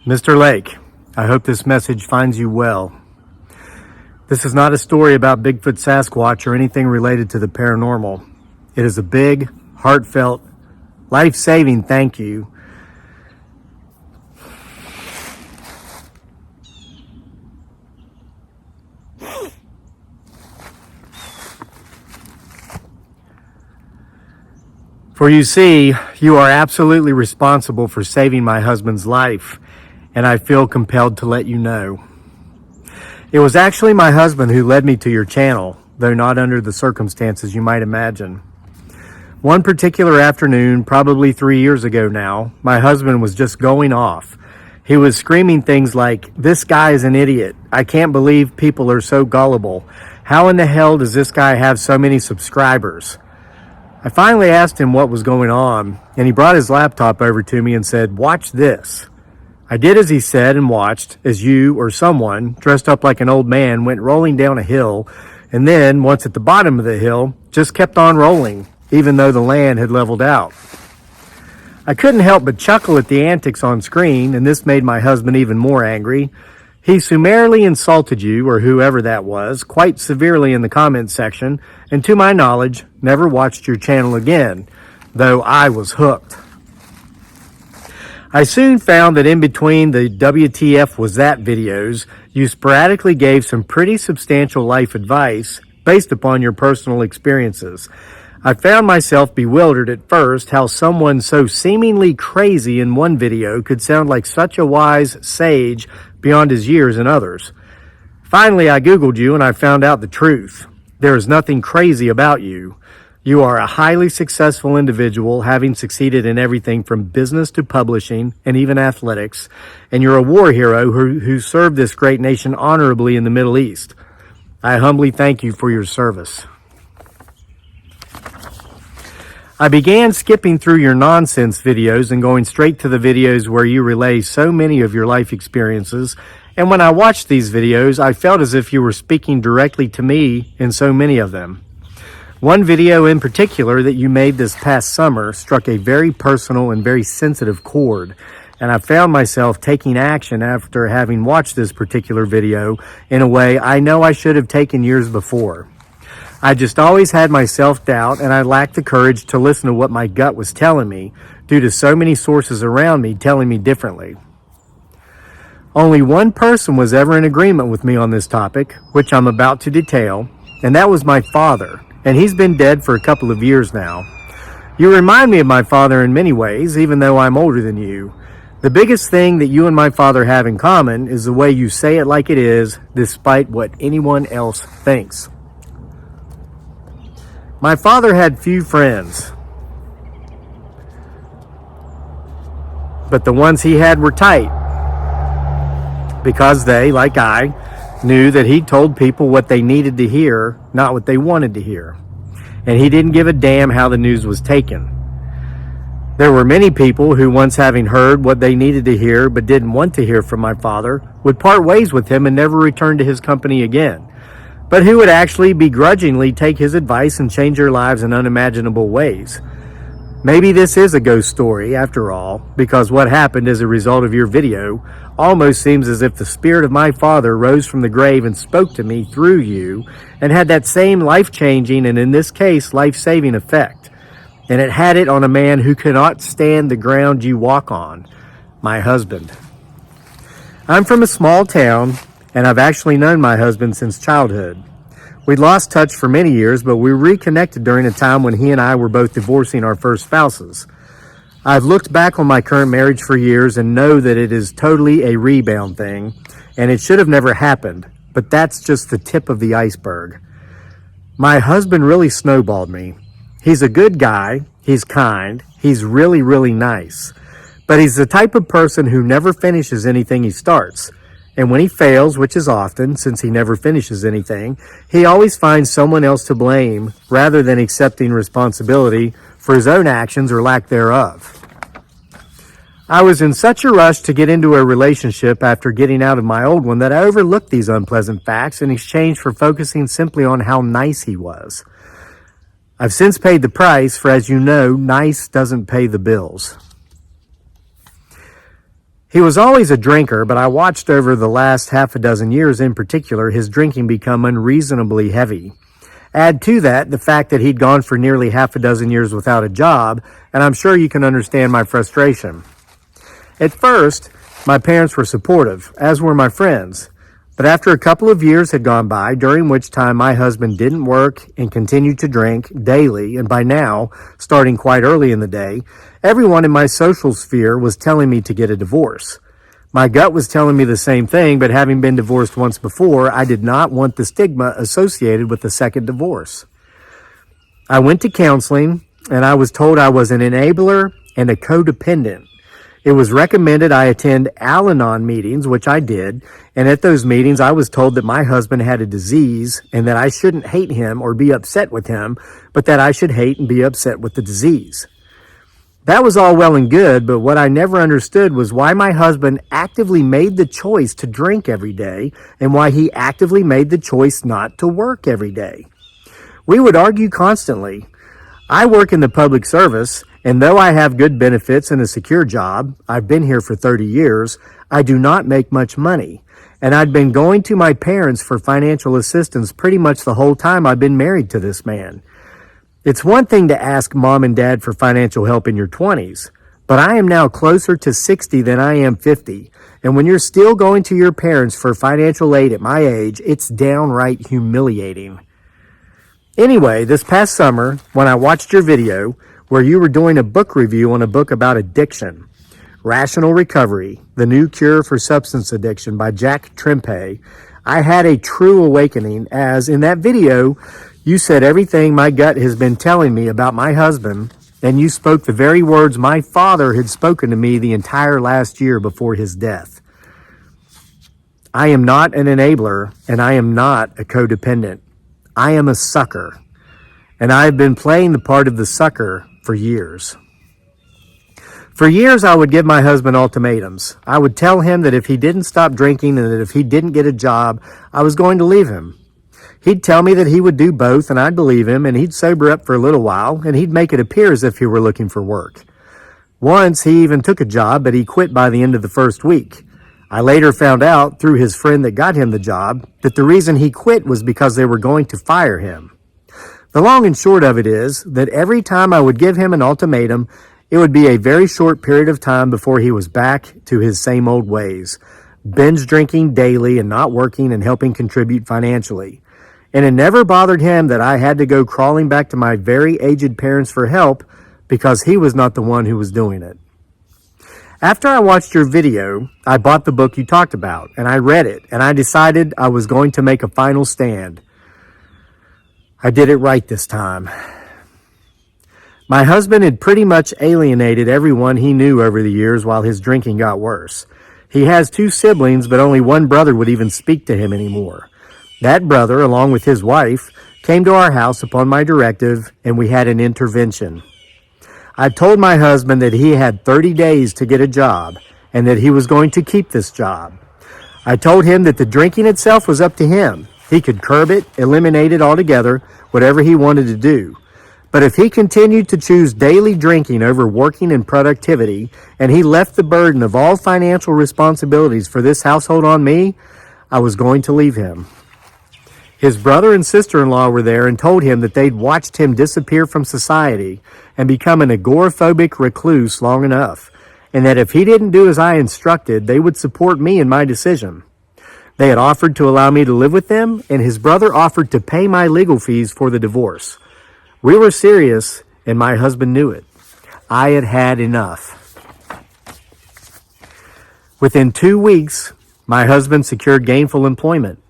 Mr. Lake, I hope this message finds you well. This is not a story about Bigfoot, Sasquatch, or anything related to the paranormal. It is a big, heartfelt, life-saving thank you for you see, you are absolutely responsible for saving my husband's life, and I feel compelled to let you know. It was actually my husband who led me to your channel, though not under the circumstances you might imagine. One particular afternoon, probably 3 years ago now, my husband was just going off. He was screaming things like, "This guy is an idiot. I can't believe people are so gullible. How in the hell does this guy have so many subscribers?" I finally asked him what was going on, and he brought his laptop over to me and said, "Watch this." I did as he said and watched as you or someone dressed up like an old man went rolling down a hill, and then, once at the bottom of the hill, just kept on rolling, even though the land had leveled out. I couldn't help but chuckle at the antics on screen, and this made my husband even more angry. He summarily insulted you, or whoever that was, quite severely in the comments section, and to my knowledge, never watched your channel again, though I was hooked. I soon found that in between the WTF was that videos, you sporadically gave some pretty substantial life advice based upon your personal experiences. I found myself bewildered at first how someone so seemingly crazy in one video could sound like such a wise sage beyond his years in others. Finally, I Googled you and I found out the truth. There is nothing crazy about you. You are a highly successful individual, having succeeded in everything from business to publishing and even athletics, and you're a war hero who served this great nation honorably in the Middle East. I humbly thank you for your service. I began skipping through your nonsense videos and going straight to the videos where you relay so many of your life experiences, and when I watched these videos, I felt as if you were speaking directly to me in so many of them. One video in particular that you made this past summer struck a very personal and very sensitive chord, and I found myself taking action after having watched this particular video in a way I know I should have taken years before. I just always had my self-doubt, and I lacked the courage to listen to what my gut was telling me due to so many sources around me telling me differently. Only one person was ever in agreement with me on this topic, which I'm about to detail, and that was my father, and he's been dead for a couple of years now. You remind me of my father in many ways, even though I'm older than you. The biggest thing that you and my father have in common is the way you say it like it is, despite what anyone else thinks. My father had few friends, but the ones he had were tight, because they, like I, knew that he told people what they needed to hear, not what they wanted to hear. And he didn't give a damn how the news was taken. There were many people who, once having heard what they needed to hear but didn't want to hear from my father, would part ways with him and never return to his company again, but who would actually begrudgingly take his advice and change their lives in unimaginable ways. Maybe this is a ghost story after all, because what happened as a result of your video almost seems as if the spirit of my father rose from the grave and spoke to me through you and had that same life-changing and, in this case, life-saving effect. And it had it on a man who cannot stand the ground you walk on, my husband. I'm from a small town, and I've actually known my husband since childhood. We'd lost touch for many years, but we reconnected during a time when he and I were both divorcing our first spouses. I've looked back on my current marriage for years and know that it is totally a rebound thing, and it should have never happened, but that's just the tip of the iceberg. My husband really snowballed me. He's a good guy, he's kind, he's really, really nice, but he's the type of person who never finishes anything he starts. And when he fails, which is often, since he never finishes anything, he always finds someone else to blame rather than accepting responsibility for his own actions or lack thereof. I was in such a rush to get into a relationship after getting out of my old one that I overlooked these unpleasant facts in exchange for focusing simply on how nice he was. I've since paid the price, for as you know, nice doesn't pay the bills. He was always a drinker, but I watched over the last half a dozen years in particular his drinking become unreasonably heavy. Add to that the fact that he'd gone for nearly half a dozen years without a job, and I'm sure you can understand my frustration. At first, my parents were supportive, as were my friends. But after a couple of years had gone by, during which time my husband didn't work and continued to drink daily, and by now, starting quite early in the day, everyone in my social sphere was telling me to get a divorce. My gut was telling me the same thing, but having been divorced once before, I did not want the stigma associated with the second divorce. I went to counseling, and I was told I was an enabler and a codependent. It was recommended I attend Al-Anon meetings, which I did, and at those meetings I was told that my husband had a disease and that I shouldn't hate him or be upset with him, but that I should hate and be upset with the disease. That was all well and good, but what I never understood was why my husband actively made the choice to drink every day and why he actively made the choice not to work every day. We would argue constantly. I work in the public service, and though I have good benefits and a secure job, I've been here for 30 years, I do not make much money. And I'd been going to my parents for financial assistance pretty much the whole time I've been married to this man. It's one thing to ask mom and dad for financial help in your 20s, but I am now closer to 60 than I am 50. And when you're still going to your parents for financial aid at my age, it's downright humiliating. Anyway, this past summer, when I watched your video where you were doing a book review on a book about addiction, Rational Recovery, The New Cure for Substance Addiction by Jack Trempe, I had a true awakening as in that video, you said everything my gut has been telling me about my husband, and you spoke the very words my father had spoken to me the entire last year before his death. I am not an enabler, and I am not a codependent. I am a sucker, and I have been playing the part of the sucker for years. For years, I would give my husband ultimatums. I would tell him that if he didn't stop drinking and that if he didn't get a job, I was going to leave him. He'd tell me that he would do both, and I'd believe him, and he'd sober up for a little while, and he'd make it appear as if he were looking for work. Once, he even took a job, but he quit by the end of the first week. I later found out, through his friend that got him the job, that the reason he quit was because they were going to fire him. The long and short of it is that every time I would give him an ultimatum, it would be a very short period of time before he was back to his same old ways, binge drinking daily and not working and helping contribute financially. And it never bothered him that I had to go crawling back to my very aged parents for help because he was not the one who was doing it. After I watched your video, I bought the book you talked about, and I read it, and I decided I was going to make a final stand. I did it right this time. My husband had pretty much alienated everyone he knew over the years while his drinking got worse. He has 2 siblings, but only one brother would even speak to him anymore. That brother, along with his wife, came to our house upon my directive, and we had an intervention. I told my husband that he had 30 days to get a job and that he was going to keep this job. I told him that the drinking itself was up to him. He could curb it, eliminate it altogether, whatever he wanted to do. But if he continued to choose daily drinking over working and productivity, and he left the burden of all financial responsibilities for this household on me, I was going to leave him. His brother and sister-in-law were there and told him that they'd watched him disappear from society and become an agoraphobic recluse long enough, and that if he didn't do as I instructed, they would support me in my decision. They had offered to allow me to live with them, and his brother offered to pay my legal fees for the divorce. We were serious, and my husband knew it. I had had enough. Within 2 weeks, my husband secured gainful employment.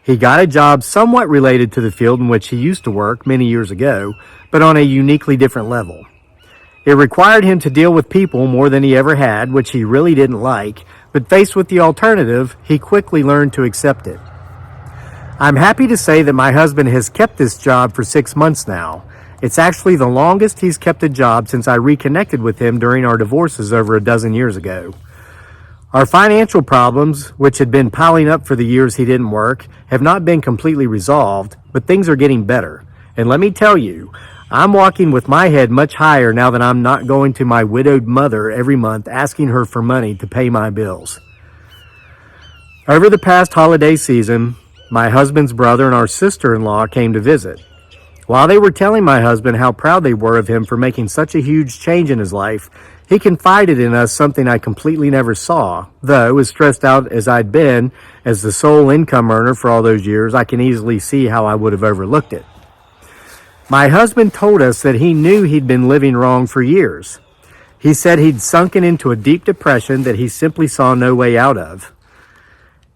He got a job somewhat related to the field in which he used to work many years ago, but on a uniquely different level. It required him to deal with people more than he ever had, which he really didn't like, but faced with the alternative, he quickly learned to accept it. I'm happy to say that my husband has kept this job for 6 months now. It's actually the longest he's kept a job since I reconnected with him during our divorces over a dozen years ago. Our financial problems, which had been piling up for the years he didn't work, have not been completely resolved, but things are getting better. And let me tell you, I'm walking with my head much higher now that I'm not going to my widowed mother every month asking her for money to pay my bills. Over the past holiday season, my husband's brother and our sister-in-law came to visit. While they were telling my husband how proud they were of him for making such a huge change in his life, he confided in us something I completely never saw. Though, as stressed out as I'd been as the sole income earner for all those years, I can easily see how I would have overlooked it. My husband told us that he knew he'd been living wrong for years. He said he'd sunken into a deep depression that he simply saw no way out of.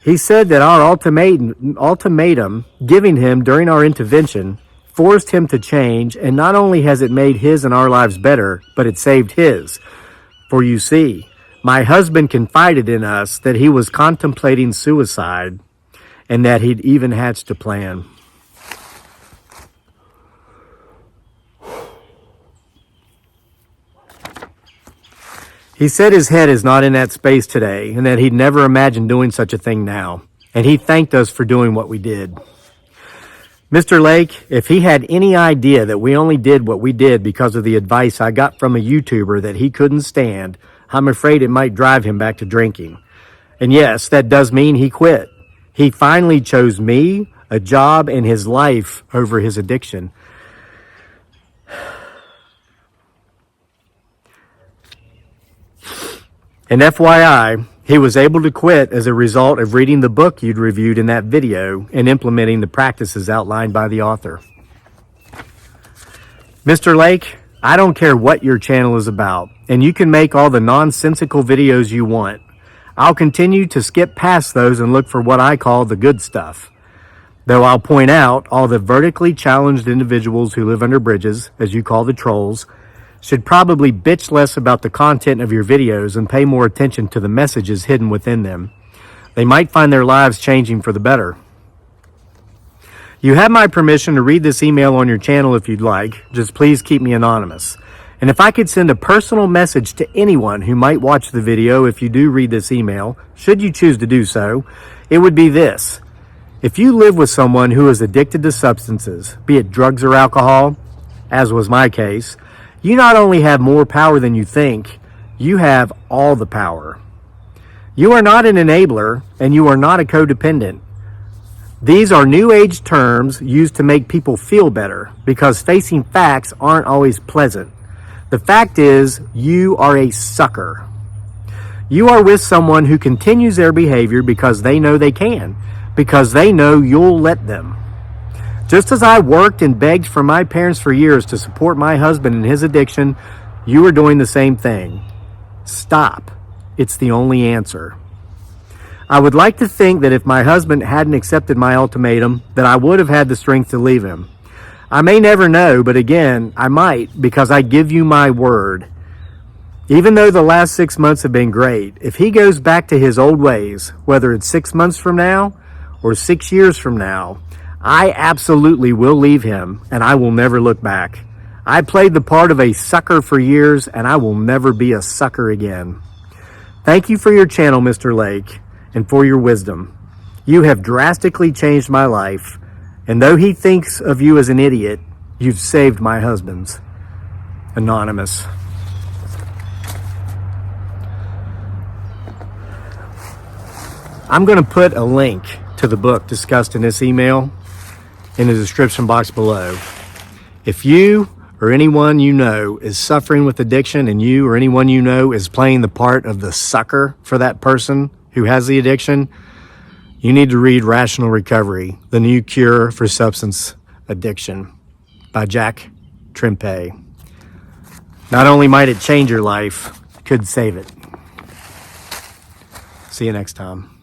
He said that our ultimatum given him during our intervention forced him to change, and not only has it made his and our lives better, but it saved his. For you see, my husband confided in us that he was contemplating suicide and that he'd even hatched a plan. He said his head is not in that space today and that he'd never imagined doing such a thing now, and he thanked us for doing what we did. Mr. Lake, if he had any idea that we only did what we did because of the advice I got from a YouTuber that he couldn't stand, I'm afraid it might drive him back to drinking. And yes, that does mean he quit. He finally chose me, a job, and his life over his addiction. And FYI, he was able to quit as a result of reading the book you'd reviewed in that video and implementing the practices outlined by the author. Mr. Lake, I don't care what your channel is about, and you can make all the nonsensical videos you want. I'll continue to skip past those and look for what I call the good stuff. Though I'll point out all the vertically challenged individuals who live under bridges, as you call the trolls, should probably bitch less about the content of your videos and pay more attention to the messages hidden within them. They might find their lives changing for the better. You have my permission to read this email on your channel if you'd like. Just please keep me anonymous. And if I could send a personal message to anyone who might watch the video if you do read this email, should you choose to do so, it would be this. If you live with someone who is addicted to substances, be it drugs or alcohol, as was my case, you not only have more power than you think, you have all the power. You are not an enabler, and you are not a codependent. These are new age terms used to make people feel better, because facing facts aren't always pleasant. The fact is, you are a sucker. You are with someone who continues their behavior because they know they can, because they know you'll let them. Just as I worked and begged for my parents for years to support my husband in his addiction, you are doing the same thing. Stop. It's the only answer. I would like to think that if my husband hadn't accepted my ultimatum, that I would have had the strength to leave him. I may never know, but again, I might, because I give you my word. Even though the last 6 months have been great, if he goes back to his old ways, whether it's 6 months from now or 6 years from now, I absolutely will leave him, and I will never look back. I played the part of a sucker for years, and I will never be a sucker again. Thank you for your channel, Mr. Lake, and for your wisdom. You have drastically changed my life, and though he thinks of you as an idiot, you've saved my husband's. Anonymous. I'm going to put a link to the book discussed in this email in the description box below. If you or anyone you know is suffering with addiction and you or anyone you know is playing the part of the sucker for that person who has the addiction, you need to read Rational Recovery, The New Cure for Substance Addiction by Jack Trempe. Not only might it change your life, it could save it. See you next time.